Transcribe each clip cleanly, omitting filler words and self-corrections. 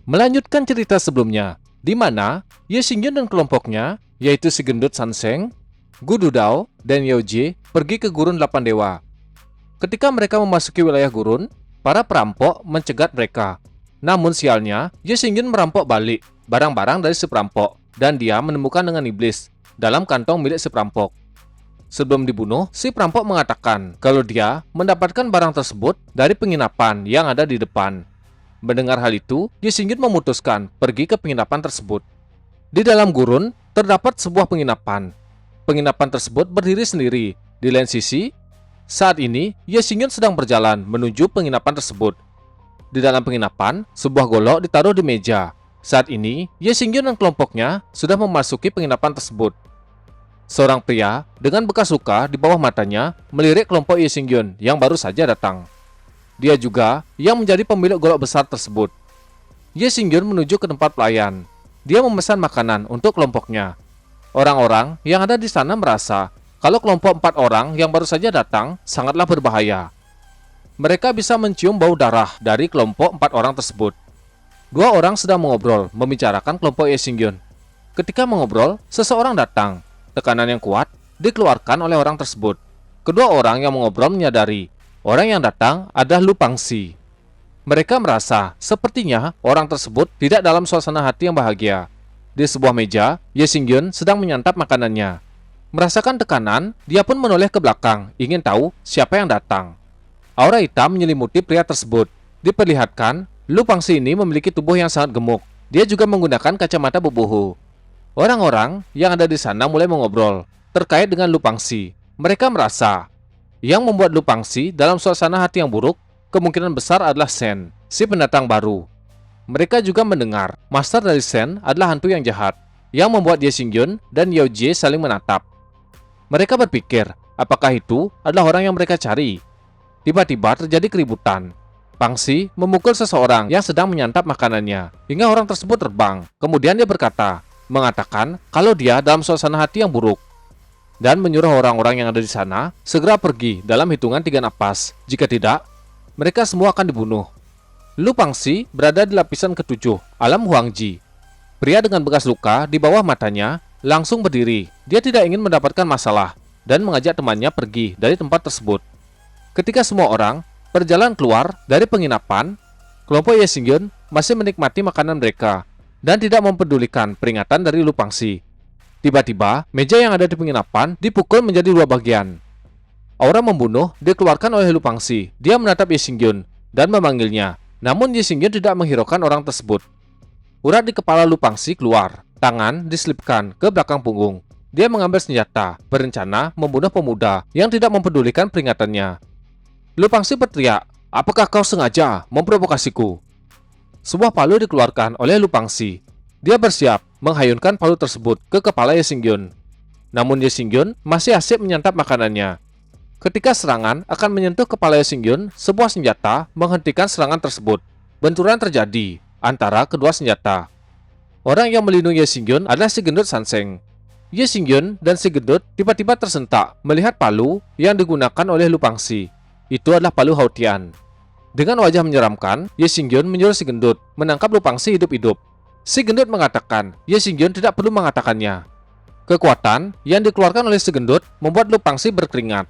Melanjutkan cerita sebelumnya, di mana Ye Xingyun dan kelompoknya, yaitu si gendut Sanseng, Gu Dudao, dan Yao Jie pergi ke Gurun 8 Dewa. Ketika mereka memasuki wilayah gurun, para perampok mencegat mereka. Namun sialnya, Ye Xingyun merampok balik barang-barang dari si perampok, dan dia menemukan dengan iblis dalam kantong milik si perampok. Sebelum dibunuh, si perampok mengatakan kalau dia mendapatkan barang tersebut dari penginapan yang ada di depan. Mendengar hal itu, Ye Xingyun memutuskan pergi ke penginapan tersebut. Di dalam gurun, terdapat sebuah penginapan. Penginapan tersebut berdiri sendiri. Di lain sisi, saat ini, Ye Xingyun sedang berjalan menuju penginapan tersebut. Di dalam penginapan, sebuah golok ditaruh di meja. Saat ini, Ye Xingyun dan kelompoknya sudah memasuki penginapan tersebut. Seorang pria dengan bekas luka di bawah matanya melirik kelompok Ye Xingyun yang baru saja datang. Dia juga yang menjadi pemilik golok besar tersebut. Ye Xingyun menuju ke tempat pelayan. Dia memesan makanan untuk kelompoknya. Orang-orang yang ada di sana merasa kalau kelompok 4 orang yang baru saja datang sangatlah berbahaya. Mereka bisa mencium bau darah dari kelompok 4 orang tersebut. 2 orang sedang mengobrol, membicarakan kelompok Ye Xingyun. Ketika mengobrol, seseorang datang. Tekanan yang kuat dikeluarkan oleh orang tersebut. Kedua orang yang mengobrol menyadari orang yang datang adalah Lu Pangxi. Mereka merasa sepertinya orang tersebut tidak dalam suasana hati yang bahagia. Di sebuah meja, Ye Xingyun sedang menyantap makanannya. Merasakan tekanan, dia pun menoleh ke belakang, ingin tahu siapa yang datang. Aura hitam menyelimuti pria tersebut. Diperlihatkan, Lu Pangxi ini memiliki tubuh yang sangat gemuk. Dia juga menggunakan kacamata boboho. Orang-orang yang ada di sana mulai mengobrol terkait dengan Lu Pangxi. Mereka merasa yang membuat Lu Pangxi dalam suasana hati yang buruk kemungkinan besar adalah Shen, si pendatang baru. Mereka juga mendengar master dari Shen adalah hantu yang jahat, yang membuat Ye Xingyun dan Yao Jie saling menatap. Mereka berpikir, apakah itu adalah orang yang mereka cari? Tiba-tiba terjadi keributan. Pangxi memukul seseorang yang sedang menyantap makanannya, hingga orang tersebut terbang. Kemudian dia mengatakan kalau dia dalam suasana hati yang buruk, dan menyuruh orang-orang yang ada di sana segera pergi dalam hitungan 3 napas. Jika tidak, mereka semua akan dibunuh. Lu Pangxi berada di lapisan ke-7, alam Huangji. Pria dengan bekas luka di bawah matanya langsung berdiri. Dia tidak ingin mendapatkan masalah dan mengajak temannya pergi dari tempat tersebut. Ketika semua orang berjalan keluar dari penginapan, kelompok Ye Xingyun masih menikmati makanan mereka dan tidak mempedulikan peringatan dari Lu Pangxi. Tiba-tiba, meja yang ada di penginapan dipukul menjadi 2 bagian. Aura membunuh dikeluarkan oleh Lu Pangxi. Dia menatap Ye Xingyun dan memanggilnya. Namun Ye Xingyun tidak menghiraukan orang tersebut. Urat di kepala Lu Pangxi keluar. Tangan diselipkan ke belakang punggung. Dia mengambil senjata, berencana membunuh pemuda yang tidak mempedulikan peringatannya. Lu Pangxi berteriak, "Apakah kau sengaja memprovokasiku?" Sebuah palu dikeluarkan oleh Lu Pangxi. Dia bersiap menghayunkan palu tersebut ke kepala Ye Xingyun. Namun Ye Xingyun masih asyik menyantap makanannya. Ketika serangan akan menyentuh kepala Ye Xingyun, sebuah senjata menghentikan serangan tersebut. Benturan terjadi antara kedua senjata. Orang yang melindungi Ye Xingyun adalah si gendut Sanseng. Ye Xingyun dan si gendut tiba-tiba tersentak melihat palu yang digunakan oleh Lu Pangxi. Itu adalah palu Haotian. Dengan wajah menyeramkan, Ye Xingyun menyuruh si gendut menangkap Lu Pangxi hidup-hidup. Si gendut mengatakan Ye Xingyun tidak perlu mengatakannya. Kekuatan yang dikeluarkan oleh si gendut membuat Lu Pangxi berkeringat.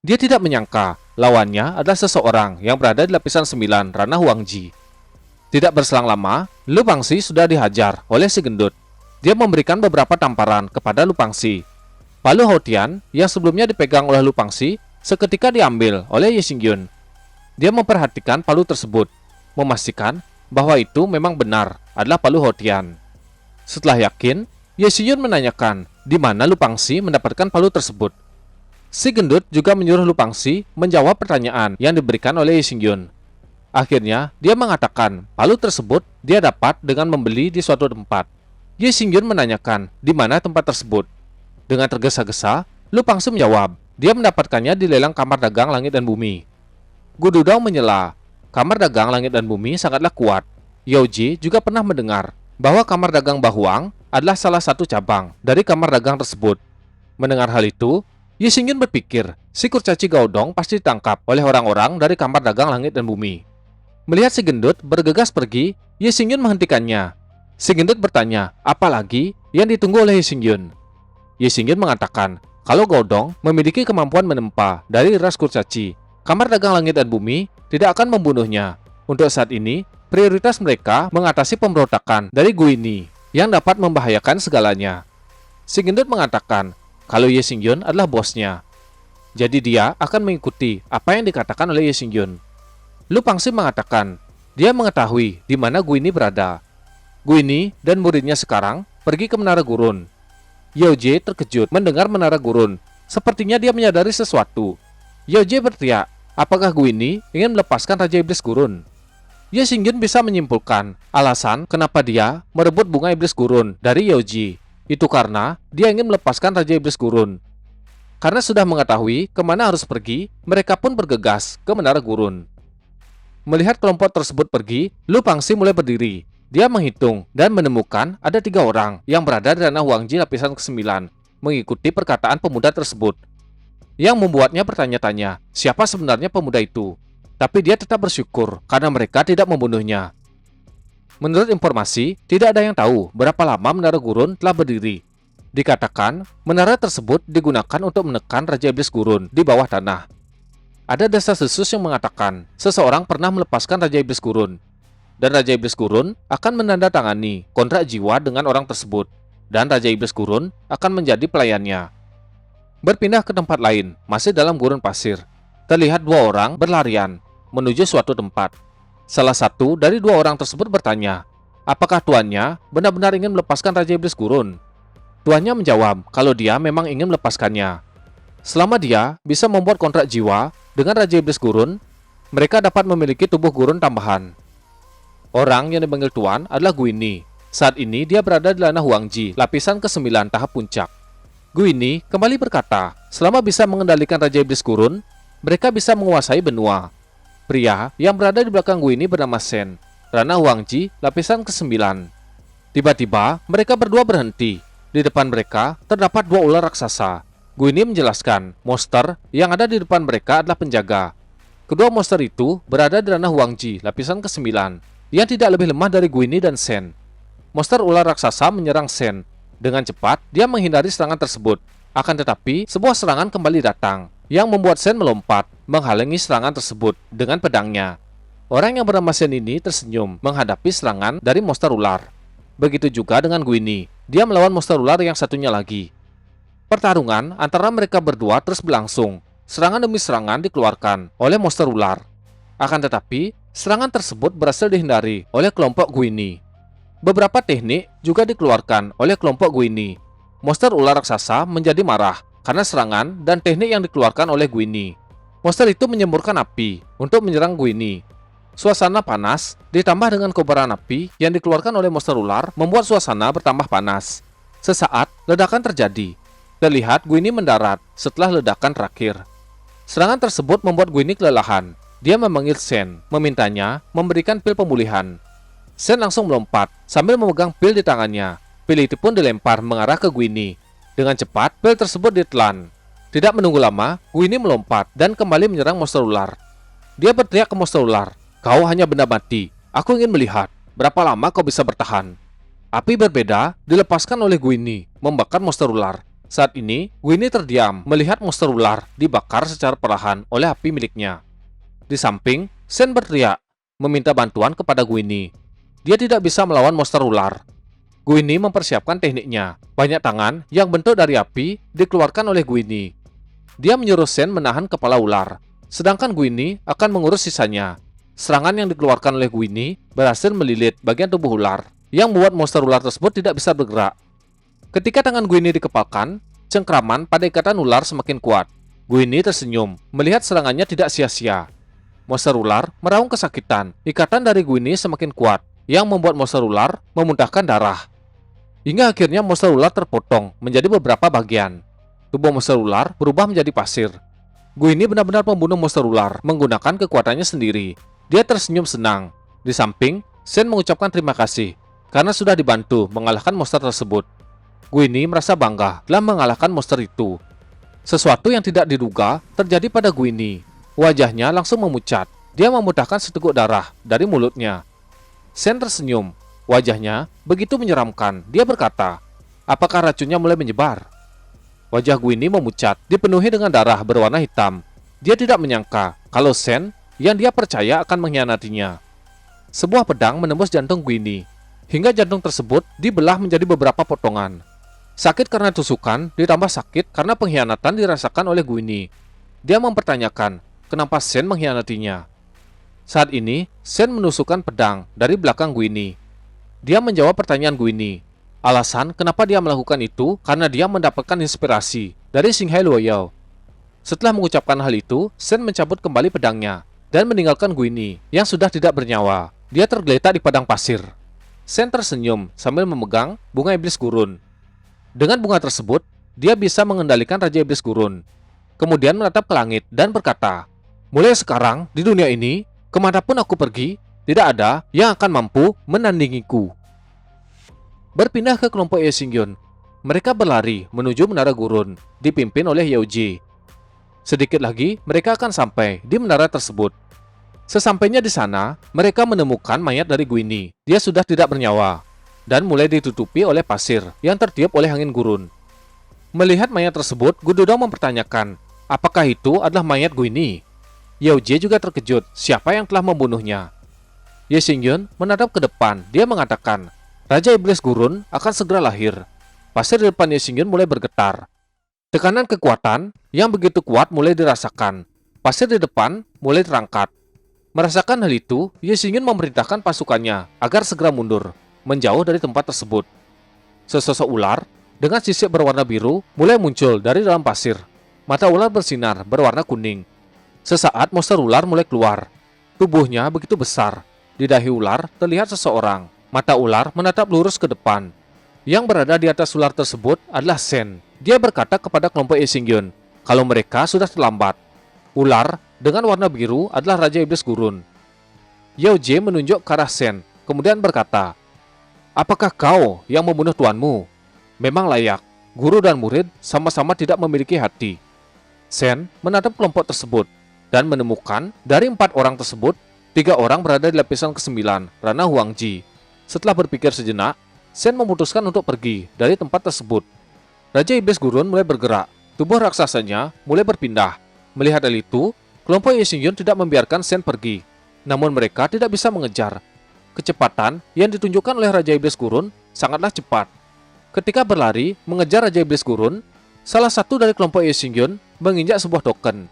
Dia tidak menyangka lawannya adalah seseorang yang berada di lapisan 9 ranah Huangji. Tidak berselang lama, Lu Pangxi sudah dihajar oleh si gendut. Dia memberikan beberapa tamparan kepada Lu Pangxi. Palu Haotian yang sebelumnya dipegang oleh Lu Pangxi seketika diambil oleh Ye Xingyun. Dia memperhatikan palu tersebut, memastikan bahwa itu memang benar adalah palu Haotian. Setelah yakin, Ye Xingyun menanyakan di mana Lu Pangxi mendapatkan palu tersebut. Si gendut juga menyuruh Lu Pangxi menjawab pertanyaan yang diberikan oleh Ye Xingyun. Akhirnya, dia mengatakan palu tersebut dia dapat dengan membeli di suatu tempat. Ye Xingyun menanyakan di mana tempat tersebut. Dengan tergesa-gesa, Lu Pangxi menjawab dia mendapatkannya di lelang kamar dagang langit dan bumi. Gu Dudao menyela, kamar dagang langit dan bumi sangatlah kuat. Yao Jie juga pernah mendengar bahwa kamar dagang Bahuang adalah salah satu cabang dari kamar dagang tersebut. Mendengar hal itu, Ye Xingyun berpikir si kurcaci Gaodong pasti ditangkap oleh orang-orang dari kamar dagang langit dan bumi. Melihat si gendut bergegas pergi, Ye Xingyun menghentikannya. Si gendut bertanya, apalagi yang ditunggu oleh Ye Xingyun? Ye Xingyun mengatakan, kalau Godong memiliki kemampuan menempa dari ras kurcaci, Kamar Dagang Langit dan Bumi tidak akan membunuhnya. Untuk saat ini, prioritas mereka mengatasi pemberontakan dari Guini yang dapat membahayakan segalanya. Si gendut mengatakan, kalau Ye Xingyun adalah bosnya. Jadi dia akan mengikuti apa yang dikatakan oleh Ye Xingyun. Lu Pangxi mengatakan, dia mengetahui di mana Guini berada. Guini dan muridnya sekarang pergi ke Menara Gurun. Yao Jie terkejut mendengar Menara Gurun. Sepertinya dia menyadari sesuatu. Yao Jie berteriak, apakah Guini ingin melepaskan Raja Iblis Gurun? Ye Xingyun bisa menyimpulkan alasan kenapa dia merebut bunga Iblis Gurun dari Yao Jie. Itu karena dia ingin melepaskan Raja Iblis Gurun. Karena sudah mengetahui kemana harus pergi, mereka pun bergegas ke Menara Gurun. Melihat kelompok tersebut pergi, Lu Pangxi mulai berdiri. Dia menghitung dan menemukan ada 3 orang yang berada di ranah Huangji lapisan ke-9 mengikuti perkataan pemuda tersebut. Yang membuatnya bertanya-tanya, siapa sebenarnya pemuda itu? Tapi dia tetap bersyukur karena mereka tidak membunuhnya. Menurut informasi, tidak ada yang tahu berapa lama Menara Gurun telah berdiri. Dikatakan, menara tersebut digunakan untuk menekan Raja Iblis Gurun di bawah tanah. Ada desas-desus yang mengatakan seseorang pernah melepaskan Raja Iblis Gurun, dan Raja Iblis Gurun akan menandatangani kontrak jiwa dengan orang tersebut, dan Raja Iblis Gurun akan menjadi pelayannya. Berpindah ke tempat lain, masih dalam gurun pasir, terlihat 2 orang berlarian menuju suatu tempat. Salah satu dari 2 orang tersebut bertanya, apakah tuannya benar-benar ingin melepaskan Raja Iblis Gurun? Tuannya menjawab kalau dia memang ingin melepaskannya. Selama dia bisa membuat kontrak jiwa dengan Raja Iblis Gurun, mereka dapat memiliki tubuh gurun tambahan. Orang yang dipanggil Tuan adalah Guini. Saat ini dia berada di ranah Huangji, lapisan ke-9 tahap puncak. Guini kembali berkata, selama bisa mengendalikan Raja Iblis Gurun, mereka bisa menguasai benua. Pria yang berada di belakang Guini bernama Shen, ranah Huangji, lapisan ke-9. Tiba-tiba, mereka berdua berhenti. Di depan mereka terdapat 2 ular raksasa. Guini menjelaskan, monster yang ada di depan mereka adalah penjaga. Kedua monster itu berada di ranah Huangji, lapisan ke-9, yang tidak lebih lemah dari Guini dan Shen. Monster ular raksasa menyerang Shen. Dengan cepat, dia menghindari serangan tersebut. Akan tetapi, sebuah serangan kembali datang, yang membuat Shen melompat, menghalangi serangan tersebut dengan pedangnya. Orang yang bernama Shen ini tersenyum menghadapi serangan dari monster ular. Begitu juga dengan Guini, dia melawan monster ular yang satunya lagi. Pertarungan antara mereka berdua terus berlangsung. Serangan demi serangan dikeluarkan oleh monster ular. Akan tetapi, serangan tersebut berhasil dihindari oleh kelompok Guini. Beberapa teknik juga dikeluarkan oleh kelompok Guini. Monster ular raksasa menjadi marah karena serangan dan teknik yang dikeluarkan oleh Guini. Monster itu menyemburkan api untuk menyerang Guini. Suasana panas ditambah dengan kobaran api yang dikeluarkan oleh monster ular membuat suasana bertambah panas. Sesaat, ledakan terjadi. Terlihat Guini mendarat setelah ledakan terakhir. Serangan tersebut membuat Guini kelelahan. Dia memanggil Shen, memintanya memberikan pil pemulihan. Shen langsung melompat sambil memegang pil di tangannya. Pil itu pun dilempar mengarah ke Guini. Dengan cepat, pil tersebut ditelan. Tidak menunggu lama, Guini melompat dan kembali menyerang monster ular. Dia berteriak ke monster ular, kau hanya benda mati. Aku ingin melihat berapa lama kau bisa bertahan. Api berbeda dilepaskan oleh Guini, membakar monster ular. Saat ini, Guini terdiam melihat monster ular dibakar secara perlahan oleh api miliknya. Di samping, Shen berteriak, meminta bantuan kepada Guini. Dia tidak bisa melawan monster ular. Guini mempersiapkan tekniknya. Banyak tangan yang bentuk dari api dikeluarkan oleh Guini. Dia menyuruh Shen menahan kepala ular, sedangkan Guini akan mengurus sisanya. Serangan yang dikeluarkan oleh Guini berhasil melilit bagian tubuh ular, yang membuat monster ular tersebut tidak bisa bergerak. Ketika tangan Guini dikepalkan, cengkraman pada ikatan ular semakin kuat. Guini tersenyum melihat serangannya tidak sia-sia. Monster ular meraung kesakitan. Ikatan dari Guini semakin kuat, yang membuat monster ular memuntahkan darah. Hingga akhirnya monster ular terpotong menjadi beberapa bagian. Tubuh monster ular berubah menjadi pasir. Guini benar-benar pembunuh monster ular menggunakan kekuatannya sendiri. Dia tersenyum senang. Di samping, Shen mengucapkan terima kasih karena sudah dibantu mengalahkan monster tersebut. Guini merasa bangga telah mengalahkan monster itu. Sesuatu yang tidak diduga terjadi pada Guini. Wajahnya langsung memucat. dia memuntahkan seteguk darah dari mulutnya. Sen tersenyum. Wajahnya begitu menyeramkan. Dia berkata, "Apakah racunnya mulai menyebar?" Wajah Gwynny memucat, dipenuhi dengan darah berwarna hitam. Dia tidak menyangka kalau Sen yang dia percaya akan mengkhianatinya. Sebuah pedang menembus jantung Gwynny, hingga jantung tersebut dibelah menjadi beberapa potongan. Sakit karena tusukan, ditambah sakit karena pengkhianatan dirasakan oleh Gwynny. Dia mempertanyakan kenapa Sen mengkhianatinya. Saat ini, Sen menusukkan pedang dari belakang Gwynny. Dia menjawab pertanyaan Gwynny. Alasan kenapa dia melakukan itu karena dia mendapatkan inspirasi dari Singhai Luoyao. Setelah mengucapkan hal itu, Sen mencabut kembali pedangnya dan meninggalkan Gwynny yang sudah tidak bernyawa. Dia tergeletak di padang pasir. Sen tersenyum sambil memegang bunga iblis gurun. Dengan bunga tersebut, dia bisa mengendalikan Raja Iblis Gurun. Kemudian menatap ke langit dan berkata, "Mulai sekarang, di dunia ini, kemanapun aku pergi, tidak ada yang akan mampu menandingiku." Berpindah ke kelompok Ye Xingyun, mereka berlari menuju Menara Gurun, dipimpin oleh Yao Ji. Sedikit lagi, mereka akan sampai di menara tersebut. Sesampainya di sana, mereka menemukan mayat dari Gwynny. Dia sudah tidak bernyawa dan mulai ditutupi oleh pasir yang tertiup oleh angin gurun. Melihat mayat tersebut, Gu Dudong mempertanyakan, apakah itu adalah mayat Gwynny? Yao Ji juga terkejut siapa yang telah membunuhnya. Ye Xingyun menatap ke depan. Dia mengatakan, Raja Iblis Gurun akan segera lahir. Pasir di depan Ye Xingyun mulai bergetar. Tekanan kekuatan yang begitu kuat mulai dirasakan. Pasir di depan mulai terangkat. Merasakan hal itu, Ye Xingyun memerintahkan pasukannya agar segera mundur, menjauh dari tempat tersebut. Sesosok ular dengan sisik berwarna biru mulai muncul dari dalam pasir. Mata ular bersinar berwarna kuning. Sesaat monster ular mulai keluar. Tubuhnya begitu besar. Di dahi ular terlihat seseorang. Mata ular menatap lurus ke depan. Yang berada di atas ular tersebut adalah Sen. Dia berkata kepada kelompok Ye Xingyun kalau mereka sudah terlambat. Ular dengan warna biru adalah Raja Iblis Gurun. Yao Ji menunjuk ke arah Sen, kemudian berkata, "Apakah kau yang membunuh tuanmu? Memang layak, guru dan murid sama-sama tidak memiliki hati." Sen menatap kelompok tersebut dan menemukan dari 4 orang tersebut, 3 orang berada di lapisan ke-9, ranah Huangji. Setelah berpikir sejenak, Sen memutuskan untuk pergi dari tempat tersebut. Raja Iblis Gurun mulai bergerak, tubuh raksasanya mulai berpindah. Melihat hal itu, kelompok Ye Xingyun tidak membiarkan Sen pergi. Namun mereka tidak bisa mengejar. Kecepatan yang ditunjukkan oleh Raja Iblis Gurun sangatlah cepat. Ketika berlari mengejar Raja Iblis Gurun, salah satu dari kelompok Ye Xingyun menginjak sebuah token.